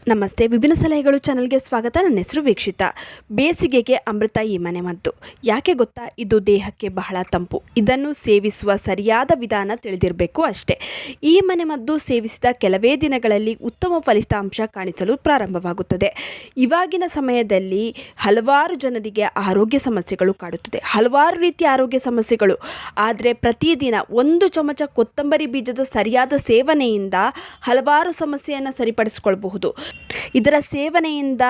ನಮಸ್ತೆ, ವಿಭಿನ್ನ ಸಲಹೆಗಳು ಚಾನಲ್ಗೆ ಸ್ವಾಗತ. ನನ್ನ ಹೆಸರು ವೀಕ್ಷಿತಾ. ಬೇಸಿಗೆಗೆ ಅಮೃತ ಈ ಮನೆ ಮದ್ದು. ಯಾಕೆ ಗೊತ್ತಾ? ಇದು ದೇಹಕ್ಕೆ ಬಹಳ ತಂಪು. ಇದನ್ನು ಸೇವಿಸುವ ಸರಿಯಾದ ವಿಧಾನ ತಿಳಿದಿರಬೇಕು ಅಷ್ಟೇ. ಈ ಮನೆ ಮದ್ದು ಸೇವಿಸಿದ ಕೆಲವೇ ದಿನಗಳಲ್ಲಿ ಉತ್ತಮ ಫಲಿತಾಂಶ ಕಾಣಿಸಲು ಪ್ರಾರಂಭವಾಗುತ್ತದೆ. ಇವಾಗಿನ ಸಮಯದಲ್ಲಿ ಹಲವಾರು ಜನರಿಗೆ ಆರೋಗ್ಯ ಸಮಸ್ಯೆಗಳು ಕಾಡುತ್ತದೆ, ಹಲವಾರು ರೀತಿಯ ಆರೋಗ್ಯ ಸಮಸ್ಯೆಗಳು. ಆದರೆ ಪ್ರತಿದಿನ 1 ಚಮಚ ಕೊತ್ತಂಬರಿ ಬೀಜದ ಸರಿಯಾದ ಸೇವನೆಯಿಂದ ಹಲವಾರು ಸಮಸ್ಯೆಯನ್ನು ಸರಿಪಡಿಸಿಕೊಳ್ಳಬಹುದು. ಇದರ ಸೇವನೆಯಿಂದ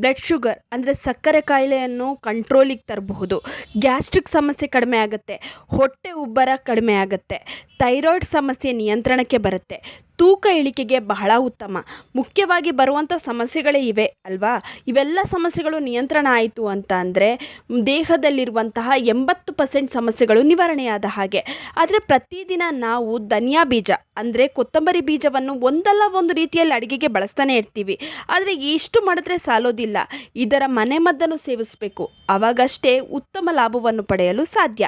ಬ್ಲಡ್ ಶುಗರ್ ಅಂದರೆ ಸಕ್ಕರೆ ಕಾಯಿಲೆಯನ್ನು ಕಂಟ್ರೋಲಿಗೆ ತರಬಹುದು. ಗ್ಯಾಸ್ಟ್ರಿಕ್ ಸಮಸ್ಯೆ ಕಡಿಮೆ ಆಗುತ್ತೆ, ಹೊಟ್ಟೆ ಉಬ್ಬರ ಕಡಿಮೆ ಆಗುತ್ತೆ, ಥೈರಾಯ್ಡ್ ಸಮಸ್ಯೆ ನಿಯಂತ್ರಣಕ್ಕೆ ಬರುತ್ತೆ, ತೂಕ ಇಳಿಕೆಗೆ ಬಹಳ ಉತ್ತಮ. ಮುಖ್ಯವಾಗಿ ಬರುವಂಥ ಸಮಸ್ಯೆಗಳೇ ಇವೆ ಅಲ್ವಾ? ಇವೆಲ್ಲ ಸಮಸ್ಯೆಗಳು ನಿಯಂತ್ರಣ ಆಯಿತು ಅಂತ ಅಂದರೆ ದೇಹದಲ್ಲಿರುವಂತಹ 80% ಸಮಸ್ಯೆಗಳು ನಿವಾರಣೆಯಾದ ಹಾಗೆ. ಆದರೆ ಪ್ರತಿದಿನ ನಾವು ಧನಿಯಾ ಬೀಜ ಅಂದರೆ ಕೊತ್ತಂಬರಿ ಬೀಜವನ್ನು ಒಂದಲ್ಲ ಒಂದು ರೀತಿಯಲ್ಲಿ ಅಡುಗೆಗೆ ಬಳಸ್ತಾನೆ ಇರ್ತೀವಿ. ಆದರೆ ಇಷ್ಟು ಮಾಡಿದ್ರೆ ಸಾಲೋದಿಲ್ಲ. ಇದರ ಮನೆಮದ್ದನ್ನು ಸೇವಿಸಬೇಕು, ಆವಾಗಷ್ಟೇ ಉತ್ತಮ ಲಾಭವನ್ನು ಪಡೆಯಲು ಸಾಧ್ಯ.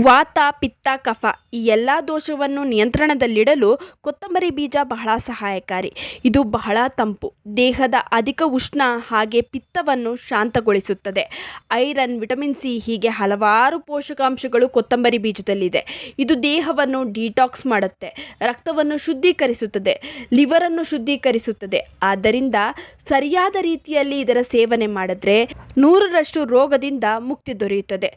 ವಾತ, ಪಿತ್ತ, ಕಫ ಈ ಎಲ್ಲ ದೋಷವನ್ನು ನಿಯಂತ್ರಣದಲ್ಲಿಡಲು ಕೊತ್ತಂಬರಿ ಬೀಜ ಬಹಳ ಸಹಾಯಕಾರಿ. ಇದು ಬಹಳ ತಂಪು, ದೇಹದ ಅಧಿಕ ಉಷ್ಣ ಹಾಗೆ ಪಿತ್ತವನ್ನು ಶಾಂತಗೊಳಿಸುತ್ತದೆ. ಐರನ್, ವಿಟಮಿನ್ ಸಿ ಹೀಗೆ ಹಲವಾರು ಪೋಷಕಾಂಶಗಳು ಕೊತ್ತಂಬರಿ ಬೀಜದಲ್ಲಿದೆ. ಇದು ದೇಹವನ್ನು ಡಿಟಾಕ್ಸ್ ಮಾಡುತ್ತೆ, ರಕ್ತವನ್ನು ಶುದ್ಧೀಕರಿಸುತ್ತದೆ, ಲಿವರನ್ನು ಶುದ್ಧೀಕರಿಸುತ್ತದೆ. ಆದ್ದರಿಂದ ಸರಿಯಾದ ರೀತಿಯಲ್ಲಿ ಇದರ ಸೇವನೆ ಮಾಡಿದ್ರೆ 100ರಷ್ಟು ರೋಗದಿಂದ ಮುಕ್ತಿ ದೊರೆಯುತ್ತದೆ.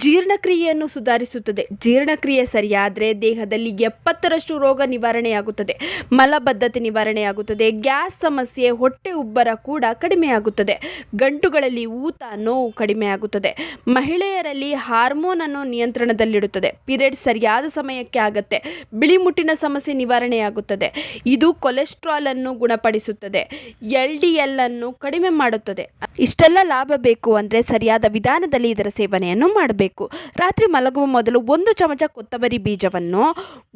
ಜೀರ್ಣಕ್ರಿಯೆಯನ್ನು ಸುಧಾರಿಸುತ್ತದೆ. ಜೀರ್ಣಕ್ರಿಯೆ ಸರಿಯಾದರೆ ದೇಹದಲ್ಲಿ 70ರಷ್ಟು ರೋಗ ನಿವಾರಣೆಯಾಗುತ್ತದೆ. ಮಲಬದ್ಧತೆ ನಿವಾರಣೆಯಾಗುತ್ತದೆ. ಗ್ಯಾಸ್ ಸಮಸ್ಯೆ, ಹೊಟ್ಟೆ ಉಬ್ಬರ ಕೂಡ ಕಡಿಮೆಯಾಗುತ್ತದೆ. ಗಂಟುಗಳಲ್ಲಿ ಊತ, ನೋವು ಕಡಿಮೆಯಾಗುತ್ತದೆ. ಮಹಿಳೆಯರಲ್ಲಿ ಹಾರ್ಮೋನನ್ನು ನಿಯಂತ್ರಣದಲ್ಲಿಡುತ್ತದೆ. ಪೀರಿಯಡ್ಸ್ ಸರಿಯಾದ ಸಮಯಕ್ಕೆ ಆಗುತ್ತೆ. ಬಿಳಿ ಮುಟ್ಟಿನ ಸಮಸ್ಯೆ ನಿವಾರಣೆಯಾಗುತ್ತದೆ. ಇದು ಕೊಲೆಸ್ಟ್ರಾಲ್ ಅನ್ನು ಗುಣಪಡಿಸುತ್ತದೆ. LDL ಅನ್ನು ಕಡಿಮೆ ಮಾಡುತ್ತದೆ. ಇಷ್ಟೆಲ್ಲ ಲಾಭ ಬೇಕು ಅಂದರೆ ಸರಿಯಾದ ವಿಧಾನದಲ್ಲಿ ಇದರ ಸೇವನೆಯನ್ನು ಮಾಡಬೇಕು. ರಾತ್ರಿ ಮಲಗುವ ಮೊದಲು 1 ಚಮಚ ಕೊತ್ತಂಬರಿ ಬೀಜವನ್ನು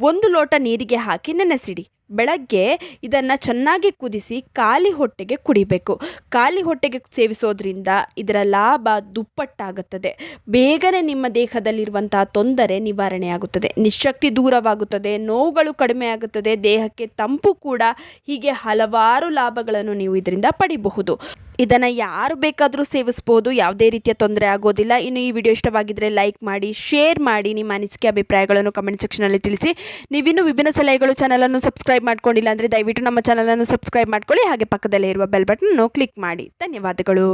1 ಲೋಟ ನೀರಿಗೆ ಹಾಕಿ ನೆನೆಸಿಡಿ. ಬೆಳಗ್ಗೆ ಇದನ್ನು ಚೆನ್ನಾಗಿ ಕುದಿಸಿ ಖಾಲಿ ಹೊಟ್ಟೆಗೆ ಕುಡಿಬೇಕು. ಖಾಲಿ ಹೊಟ್ಟೆಗೆ ಸೇವಿಸೋದ್ರಿಂದ ಇದರ ಲಾಭ ದುಪ್ಪಟ್ಟಾಗುತ್ತದೆ. ಬೇಗನೆ ನಿಮ್ಮ ದೇಹದಲ್ಲಿರುವಂತಹ ತೊಂದರೆ ನಿವಾರಣೆಯಾಗುತ್ತದೆ, ನಿಶಕ್ತಿ ದೂರವಾಗುತ್ತದೆ, ನೋವುಗಳು ಕಡಿಮೆ ಆಗುತ್ತದೆ, ದೇಹಕ್ಕೆ ತಂಪು ಕೂಡ. ಹೀಗೆ ಹಲವಾರು ಲಾಭಗಳನ್ನು ನೀವು ಇದರಿಂದ ಪಡಿಬಹುದು. ಇದನ್ನು ಯಾರು ಬೇಕಾದರೂ ಸೇವಿಸ್ಬೋದು, ಯಾವುದೇ ರೀತಿಯ ತೊಂದರೆ ಆಗೋದಿಲ್ಲ. ಇನ್ನು ಈ ವಿಡಿಯೋ ಇಷ್ಟವಾಗಿದ್ದರೆ ಲೈಕ್ ಮಾಡಿ, ಶೇರ್ ಮಾಡಿ, ನಿಮ್ಮ ಅನಿಸಿಕೆ ಅಭಿಪ್ರಾಯಗಳನ್ನು ಕಮೆಂಟ್ ಸೆಕ್ಷನಲ್ಲಿ ತಿಳಿಸಿ. ನೀವಿನ್ನೂ ವಿಭಿನ್ನ ಸಲಹೆಗಳು ಚಾನಲನ್ನು ಸಬ್ಸ್ಕ್ರೈಬ್ ಮಾಡ್ಕೊಂಡಿಲ್ಲ ಅಂದರೆ ದಯವಿಟ್ಟು ನಮ್ಮ ಚಾನಲನ್ನು ಸಬ್ಸ್ಕ್ರೈಬ್ ಮಾಡ್ಕೊಳ್ಳಿ. ಹಾಗೆ ಪಕ್ಕದಲ್ಲೇ ಇರುವ ಬೆಲ್ ಬಟನ್ ಕ್ಲಿಕ್ ಮಾಡಿ. ಧನ್ಯವಾದಗಳು.